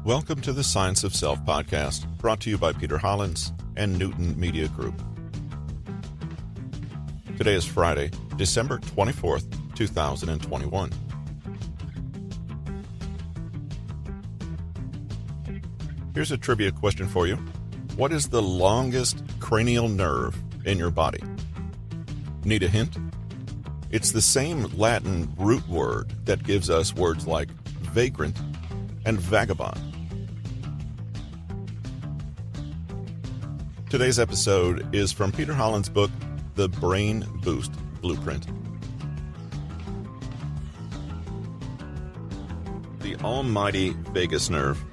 Welcome to the Science of Self podcast, brought to you by Peter Hollins and Newton Media Group. Today is Friday, December 24th, 2021. Here's a trivia question for you. What is the longest cranial nerve in your body? Need a hint? It's the same Latin root word that gives us words like vagrant and vagabond. Today's episode is from Peter Hollins' book, The Brain Boost Blueprint. The almighty vagus nerve.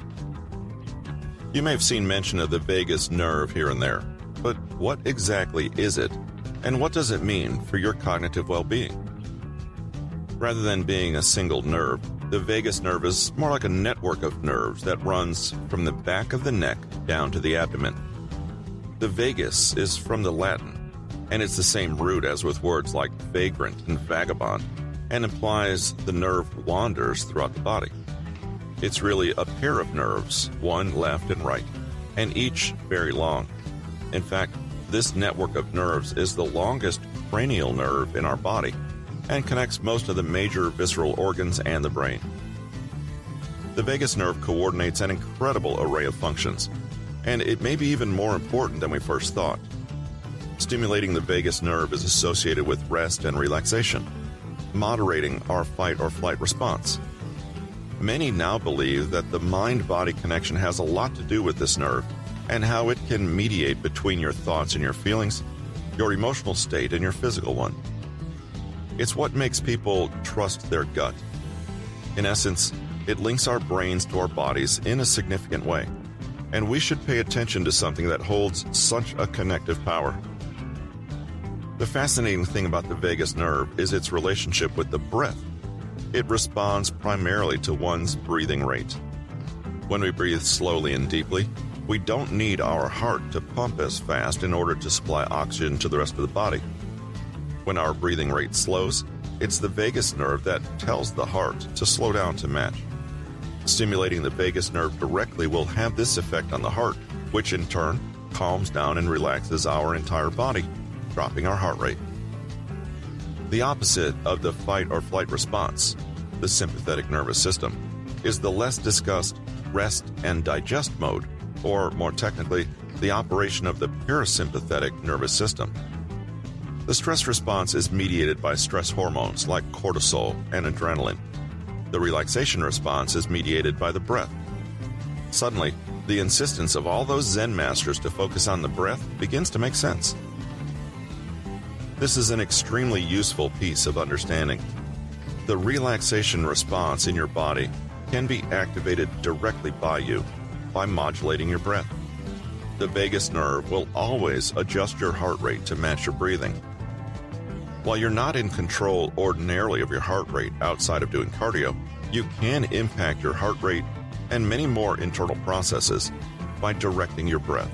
You may have seen mention of the vagus nerve here and there, but what exactly is it, and what does it mean for your cognitive well-being? Rather than being a single nerve, the vagus nerve is more like a network of nerves that runs from the back of the neck down to the abdomen. The vagus is from the Latin, and it's the same root as with words like vagrant and vagabond, and implies the nerve wanders throughout the body. It's really a pair of nerves, one left and right, and each very long. In fact, this network of nerves is the longest cranial nerve in our body and connects most of the major visceral organs and the brain. The vagus nerve coordinates an incredible array of functions, and it may be even more important than we first thought. Stimulating the vagus nerve is associated with rest and relaxation, moderating our fight or flight response. Many now believe that the mind-body connection has a lot to do with this nerve and how it can mediate between your thoughts and your feelings, your emotional state and your physical one. It's what makes people trust their gut. In essence, it links our brains to our bodies in a significant way, and we should pay attention to something that holds such a connective power. The fascinating thing about the vagus nerve is its relationship with the breath. It responds primarily to one's breathing rate. When we breathe slowly and deeply, we don't need our heart to pump as fast in order to supply oxygen to the rest of the body. When our breathing rate slows, it's the vagus nerve that tells the heart to slow down to match. Stimulating the vagus nerve directly will have this effect on the heart, which in turn calms down and relaxes our entire body, dropping our heart rate. The opposite of the fight or flight response, the sympathetic nervous system, is the less discussed rest and digest mode, or more technically, the operation of the parasympathetic nervous system. The stress response is mediated by stress hormones like cortisol and adrenaline. The relaxation response is mediated by the breath. Suddenly, the insistence of all those Zen masters to focus on the breath begins to make sense. This is an extremely useful piece of understanding. The relaxation response in your body can be activated directly by you by modulating your breath. The vagus nerve will always adjust your heart rate to match your breathing. While you're not in control ordinarily of your heart rate outside of doing cardio, you can impact your heart rate and many more internal processes by directing your breath.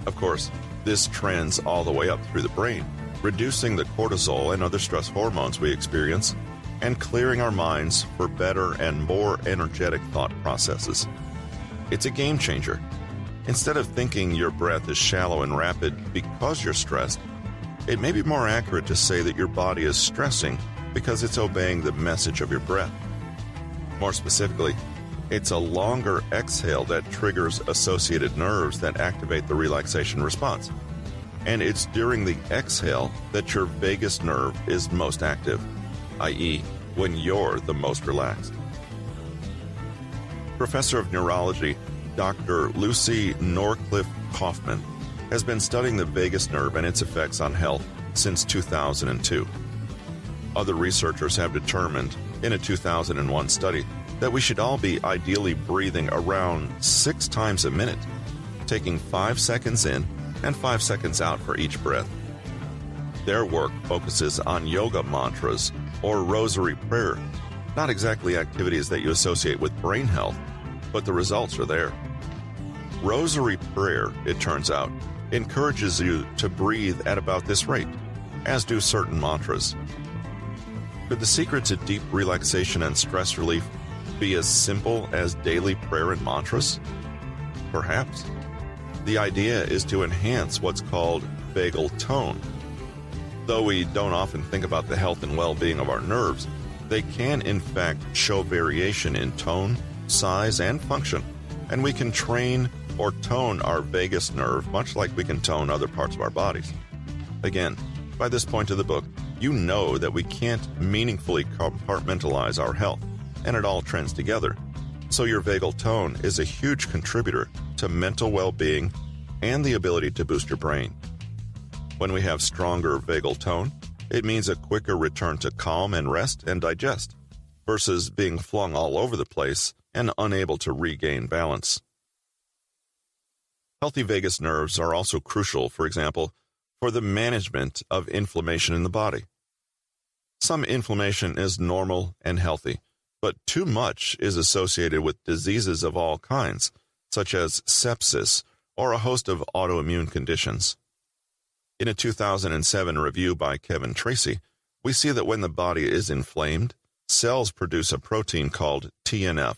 Of course, this trends all the way up through the brain, reducing the cortisol and other stress hormones we experience, and clearing our minds for better and more energetic thought processes. It's a game changer. Instead of thinking your breath is shallow and rapid because you're stressed, it may be more accurate to say that your body is stressing because it's obeying the message of your breath. More specifically, it's a longer exhale that triggers associated nerves that activate the relaxation response. And it's during the exhale that your vagus nerve is most active, i.e., when you're the most relaxed. Professor of Neurology, Dr. Lucy Norcliffe Kaufmann, has been studying the vagus nerve and its effects on health since 2002. Other researchers have determined, in a 2001 study, that we should all be ideally breathing around 6 times a minute, taking 5 seconds in and 5 seconds out for each breath. Their work focuses on yoga mantras or rosary prayer, not exactly activities that you associate with brain health, but the results are there. Rosary prayer, it turns out, encourages you to breathe at about this rate, as do certain mantras. But the secret to deep relaxation and stress relief be as simple as daily prayer and mantras? Perhaps. The idea is to enhance what's called vagal tone. Though we don't often think about the health and well-being of our nerves, they can in fact show variation in tone, size, and function, and we can train or tone our vagus nerve much like we can tone other parts of our bodies. Again, by this point of the book, you know that we can't meaningfully compartmentalize our health, and it all trends together. So your vagal tone is a huge contributor to mental well-being and the ability to boost your brain. When we have stronger vagal tone, it means a quicker return to calm and rest and digest, versus being flung all over the place and unable to regain balance. Healthy vagus nerves are also crucial, for example, for the management of inflammation in the body. Some inflammation is normal and healthy, but too much is associated with diseases of all kinds, such as sepsis or a host of autoimmune conditions. In a 2007 review by Tracey, we see that when the body is inflamed, cells produce a protein called TNF,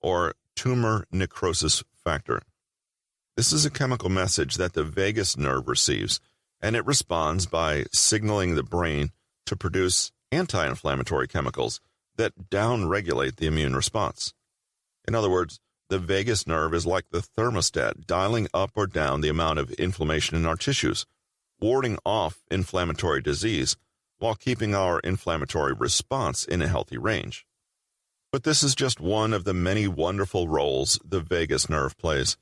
or tumor necrosis factor. This is a chemical message that the vagus nerve receives, and it responds by signaling the brain to produce anti-inflammatory chemicals that downregulate the immune response. In other words, the vagus nerve is like the thermostat dialing up or down the amount of inflammation in our tissues, warding off inflammatory disease while keeping our inflammatory response in a healthy range. But this is just one of the many wonderful roles the vagus nerve plays.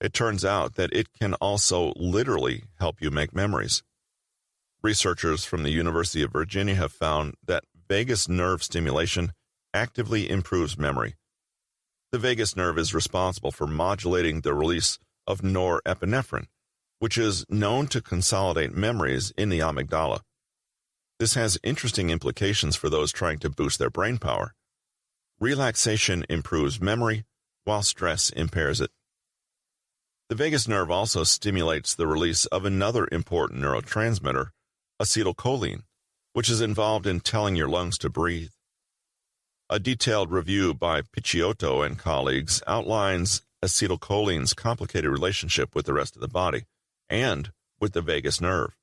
It turns out that it can also literally help you make memories. Researchers from the University of Virginia have found that vagus nerve stimulation actively improves memory. The vagus nerve is responsible for modulating the release of norepinephrine, which is known to consolidate memories in the amygdala. This has interesting implications for those trying to boost their brain power. Relaxation improves memory, while stress impairs it. The vagus nerve also stimulates the release of another important neurotransmitter, acetylcholine, which is involved in telling your lungs to breathe. A detailed review by Piccioto and colleagues outlines acetylcholine's complicated relationship with the rest of the body and with the vagus nerve.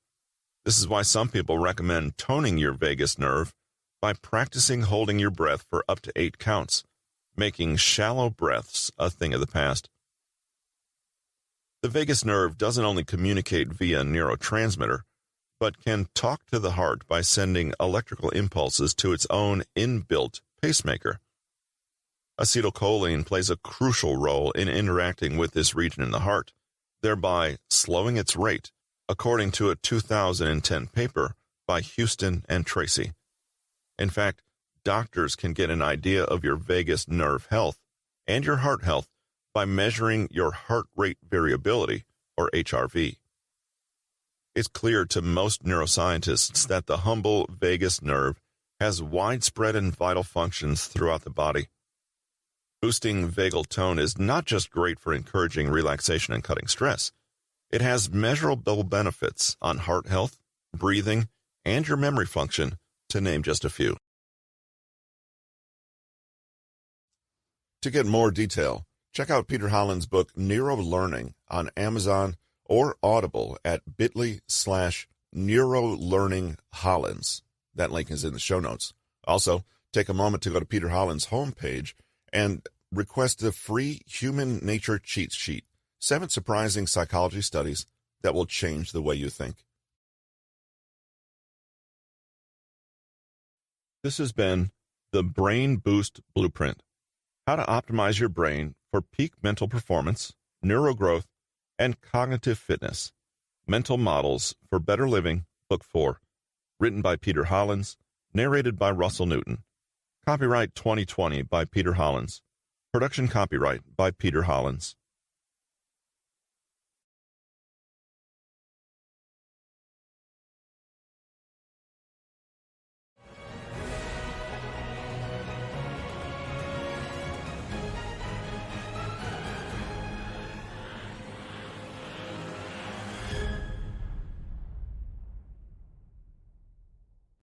This is why some people recommend toning your vagus nerve by practicing holding your breath for up to 8 counts, making shallow breaths a thing of the past. The vagus nerve doesn't only communicate via neurotransmitter, but can talk to the heart by sending electrical impulses to its own inbuilt pacemaker. Acetylcholine plays a crucial role in interacting with this region in the heart, thereby slowing its rate, according to a 2010 paper by Huston and Tracey. In fact, doctors can get an idea of your vagus nerve health and your heart health by measuring your heart rate variability, or HRV. It's clear to most neuroscientists that the humble vagus nerve has widespread and vital functions throughout the body. Boosting vagal tone is not just great for encouraging relaxation and cutting stress. It has measurable benefits on heart health, breathing, and your memory function, to name just a few. To get more detail, check out Peter Hollins' book Nero Learning on Amazon or Audible at bit.ly/Nero Learning Hollins. That link is in the show notes. Also, take a moment to go to Peter Hollins' homepage and request the free Human Nature Cheat Sheet, 7 surprising psychology studies that will change the way you think. This has been the Brain Boost Blueprint, how to optimize your brain for peak mental performance, neurogrowth, and cognitive fitness. Mental Models for Better Living, Book 4. Written by Peter Hollins, narrated by Russell Newton. Copyright 2020 by Peter Hollins. Production copyright by Peter Hollins.